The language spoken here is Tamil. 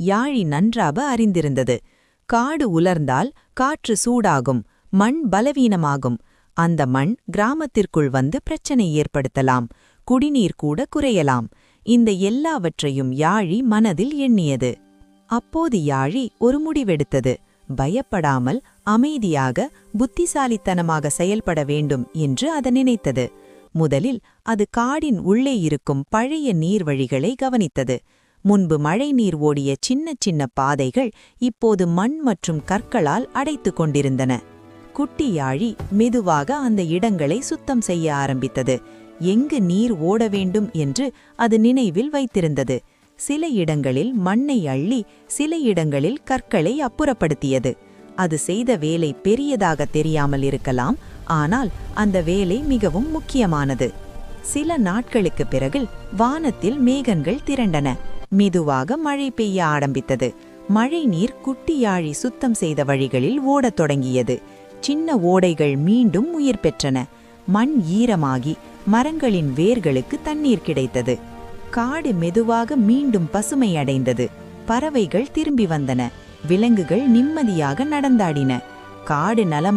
யாழி நன்றாக அறிந்திருந்தது. காடு உலர்ந்தால் காற்று சூடாகும், மண் பலவீனமாகும். அந்த மண் கிராமத்திற்குள் வந்து பிரச்சனை ஏற்படுத்தலாம், குடிநீர் கூட குறையலாம். இந்த எல்லாவற்றையும் யாழி மனதில் எண்ணியது. அப்போது யாழி ஒரு முடிவெடுத்தது. பயப்படாமல் அமைதியாக புத்திசாலித்தனமாக செயல்பட வேண்டும் என்று அது நினைத்தது. முதலில் அது காடின் உள்ளே இருக்கும் பழைய நீர்வழிகளை கவனித்தது. முன்பு மழைநீர் ஓடிய சின்ன சின்ன பாதைகள் இப்போது மண் மற்றும் கற்களால் அடைத்து கொண்டிருந்தன. குட்டி யாழி மெதுவாக அந்த இடங்களை சுத்தம் செய்ய ஆரம்பித்தது. எங்கு நீர் ஓட வேண்டும் என்று அது நினைவில் வைத்திருந்தது. சில இடங்களில் மண்ணை அள்ளி, சில இடங்களில் கற்களை அப்புறப்படுத்தியது. அது செய்த வேலை பெரியதாக தெரியாமல் இருக்கலாம், ஆனால் அந்த வேலை மிகவும் முக்கியமானது. சில நாட்களுக்கு பிறகு வானத்தில் மேகங்கள் திரண்டன. மெதுவாக மழை பெய்ய ஆரம்பித்தது. மழை நீர் குட்டி யாழி சுத்தம் செய்த வழிகளில் ஓடத் தொடங்கியது. சின்ன ஓடைகள் மீண்டும் உயிர் பெற்றன. மண் ஈரமாகி மரங்களின் வேர்களுக்கு தண்ணீர் கிடைத்தது. காடு மெதுவாக மீண்டும் பசுமையடைந்தது. பறவைகள் திரும்பி வந்தன. விலங்குகள் நிம்மதியாக நடந்தாடின. காடு நலமாக